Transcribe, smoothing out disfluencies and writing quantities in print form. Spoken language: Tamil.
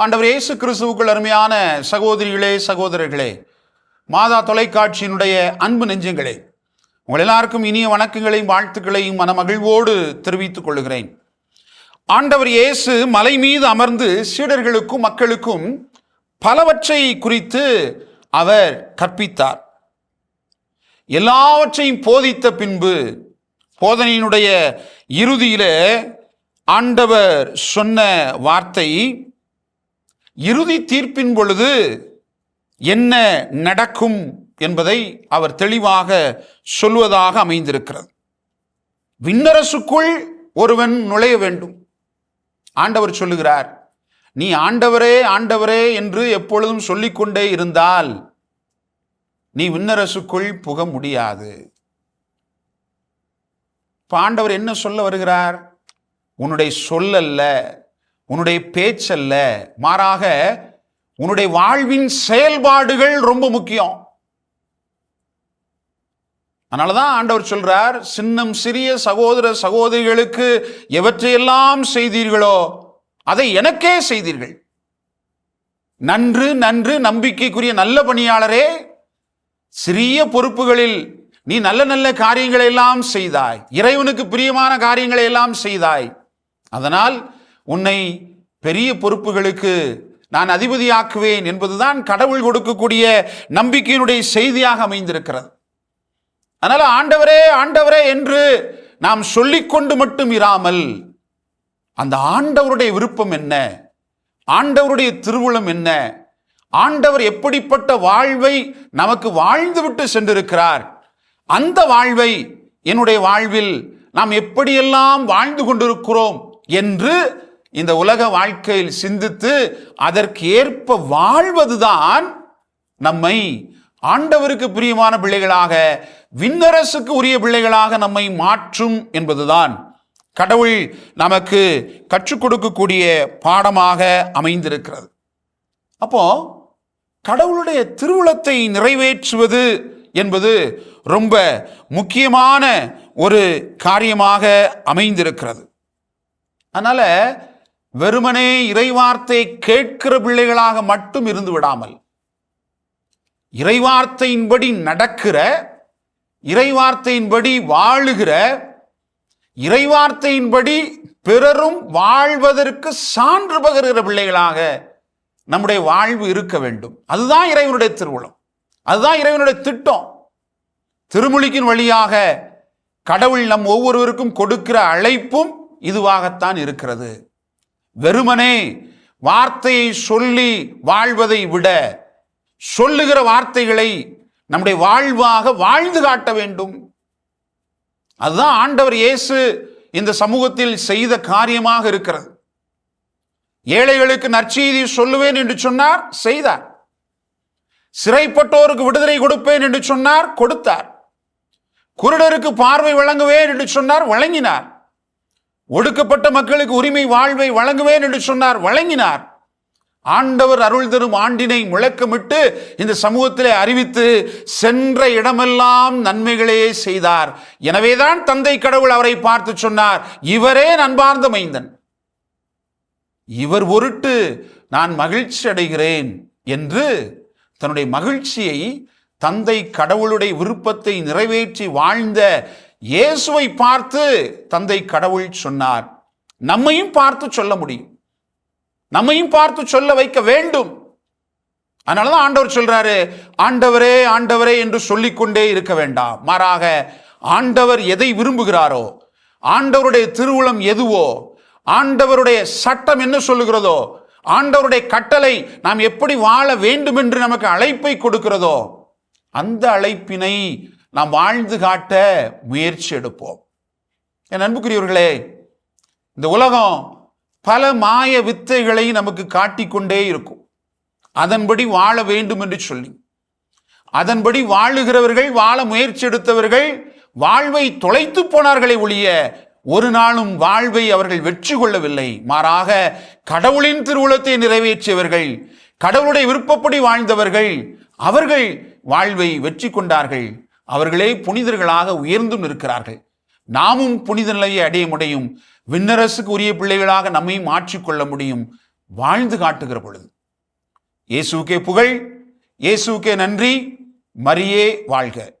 ஆண்டவர் இயேசு கிறிஸ்துவுக்குள் அருமையான சகோதரிகளே, சகோதரர்களே, மாதா தொலைக்காட்சியினுடைய அன்பு நெஞ்சங்களே, உங்கள் எல்லாருக்கும் இனிய வணக்கங்களையும் வாழ்த்துக்களையும் மனமகிழ்வோடு தெரிவித்துக் கொள்கிறேன். ஆண்டவர் இயேசு மலை மீது அமர்ந்து சீடர்களுக்கும் மக்களுக்கும் பலவற்றை குறித்து அவர் கற்பித்தார். எல்லாவற்றையும் போதித்த பின்பு போதனையினுடைய இறுதியிலே ஆண்டவர் சொன்ன வார்த்தை, இறுதி தீர்ப்பின் பொழுது என்ன நடக்கும் என்பதை அவர் தெளிவாக சொல்வதாக அமைந்திருக்கிறது. விண்ணரசுக்குள் ஒருவன் நுழைய வேண்டும். ஆண்டவர் சொல்லுகிறார், நீ ஆண்டவரே ஆண்டவரே என்று எப்பொழுதும் சொல்லிக்கொண்டே இருந்தால் நீ விண்ணரசுக்குள் புக முடியாது. இப்ப ஆண்டவர் என்ன சொல்ல வருகிறார்? உன்னுடைய சொல்லல்ல, உன்னுடைய பேச்சல்ல, மாறாக உன்னுடைய வாழ்வின் செயல்பாடுகள் ரொம்ப முக்கியம். அதனாலதான் ஆண்டவர் சொல்றார், சின்னம் சிறிய சகோதர சகோதரிகளுக்கு எவற்றையெல்லாம் செய்தீர்களோ அதை எனக்கே செய்தீர்கள். நன்று நன்று நம்பிக்கைக்குரிய நல்ல பணியாளரே, சிறிய பொறுப்புகளில் நீ நல்ல நல்ல காரியங்களை எல்லாம் செய்தாய், இறைவனுக்கு பிரியமான காரியங்களை எல்லாம் செய்தாய். அதனால் உன்னை பெரிய பொறுப்புகளுக்கு நான் அதிபதியாக்குவேன் என்பதுதான் கடவுள் கொடுக்கக்கூடிய நம்பிக்கையினுடைய செய்தியாக அமைந்திருக்கிறது. அதனால ஆண்டவரே ஆண்டவரே என்று நாம் சொல்லிக்கொண்டு மட்டும் இராமல், அந்த ஆண்டவருடைய விருப்பம் என்ன, ஆண்டவருடைய திருவுளம் என்ன, ஆண்டவர் எப்படிப்பட்ட வாழ்வை நமக்கு வாழ்ந்துவிட்டு சென்றிருக்கிறார், அந்த வாழ்வை என்னுடைய வாழ்வில் நாம் எப்படியெல்லாம் வாழ்ந்து கொண்டிருக்கிறோம் என்று இந்த உலக வாழ்க்கையில் சிந்தித்து அதற்கு ஏற்ப வாழ்வதுதான் நம்மை ஆண்டவருக்கு பிரியமான பிள்ளைகளாக, விண்ணரசுக்கு உரிய பிள்ளைகளாக நம்மை மாற்றும் என்பதுதான் கடவுள் நமக்கு கற்றுக் கொடுக்கக்கூடிய பாடமாக அமைந்திருக்கிறது. அப்போ கடவுளுடைய திருவுளத்தை நிறைவேற்றுவது என்பது ரொம்ப முக்கியமான ஒரு காரியமாக அமைந்திருக்கிறது. அதனால வெறுமனே இறைவார்த்தை கேட்கிற பிள்ளைகளாக மட்டும் இருந்து விடாமல், இறைவார்த்தையின்படி நடக்கிற, இறைவார்த்தையின்படி வாழுகிற, இறைவார்த்தையின்படி பிறரும் வாழ்வதற்கு சான்று பகருகிற பிள்ளைகளாக நம்முடைய வாழ்வு இருக்க வேண்டும். அதுதான் இறைவனுடைய திருவுளம், அதுதான் இறைவனுடைய திட்டம். திருமுழுக்கின் வழியாக கடவுள் நம் ஒவ்வொருவருக்கும் கொடுக்கிற அழைப்பும் இதுவாகத்தான் இருக்கிறது. வெறுமனே வார்த்தையை சொல்லி வாழ்வதை விட சொல்லுகிற வார்த்தைகளை நம்முடைய வாழ்வாக வாழ்ந்து காட்ட வேண்டும். அதுதான் ஆண்டவர் இயேசு இந்த சமூகத்தில் செய்த காரியமாக இருக்கிறது. ஏழைகளுக்கு நற்செய்தி சொல்லுவேன் என்று சொன்னார், செய்தார். சிறைப்பட்டோருக்கு விடுதலை கொடுப்பேன் என்று சொன்னார், கொடுத்தார். குருடருக்கு பார்வை வழங்குவேன் என்று சொன்னார், வழங்கினார். ஒடுக்கப்பட்ட மக்களுக்கு உரிமை வாழ்வை வழங்குவேன் என்று சொன்னார், வழங்கினார். ஆண்டவர் அருள் தரும் ஆண்டினை முழக்கமிட்டு இந்த சமூகத்திலே அறிவித்து சென்ற இடமெல்லாம் நன்மைகளே செய்தார். எனவேதான் தந்தை கடவுள் அவரை பார்த்து சொன்னார், இவரே அன்பார்ந்த மைந்தன், இவர் பொருட்டு நான் மகிழ்ச்சி அடைகிறேன் என்று தன்னுடைய மகிழ்ச்சியை, தந்தை கடவுளுடைய விருப்பத்தை நிறைவேற்றி வாழ்ந்த இயேசுவை பார்த்து தந்தை கடவுள் சொன்னார். நம்மையும் பார்த்து சொல்ல முடியும், நம்மையும் பார்த்து சொல்ல வைக்க வேண்டும். அதனாலதான் ஆண்டவர் சொல்றாரு, ஆண்டவரே ஆண்டவரே என்று சொல்லிக்கொண்டே இருக்க வேண்டாம். மாறாக ஆண்டவர் எதை விரும்புகிறாரோ, ஆண்டவருடைய திருவுளம் எதுவோ, ஆண்டவருடைய சட்டம் என்ன சொல்லுகிறதோ, ஆண்டவருடைய கட்டளை நாம் எப்படி வாழ வேண்டும் என்று நமக்கு அழைப்பை கொடுக்கிறதோ, அந்த அழைப்பினை நாம் வாழ்ந்து காட்ட முயற்சி எடுப்போம். என் அன்புக்குரியவர்களே, இந்த உலகம் பல மாய வித்தைகளை நமக்கு காட்டிக்கொண்டே இருக்கும். அதன்படி வாழ வேண்டும் என்று சொல்லி, அதன்படி வாழுகிறவர்கள், வாழ முயற்சி எடுத்தவர்கள் வாழ்வை தொலைத்து போனார்களே ஒழிய ஒரு நாளும் வாழ்வை அவர்கள் வெற்றி கொள்ளவில்லை. மாறாக கடவுளின் திருவுளத்தை நிறைவேற்றியவர்கள், கடவுளுடைய விருப்பப்படி வாழ்ந்தவர்கள், அவர்கள் வாழ்வை வெற்றி கொண்டார்கள். அவர்களே புனிதர்களாக உயர்ந்தும் இருக்கிறார்கள். நாமும் புனித நிலையை அடைய முடியும். விண்ணரசுக்கு உரிய பிள்ளைகளாக நம்மை மாற்றிக்கொள்ள முடியும். வாழ்ந்து காட்டுகிற பொழுது. இயேசுவுக்கே புகழ், இயேசுவுக்கே நன்றி. மரியே வாழ்க.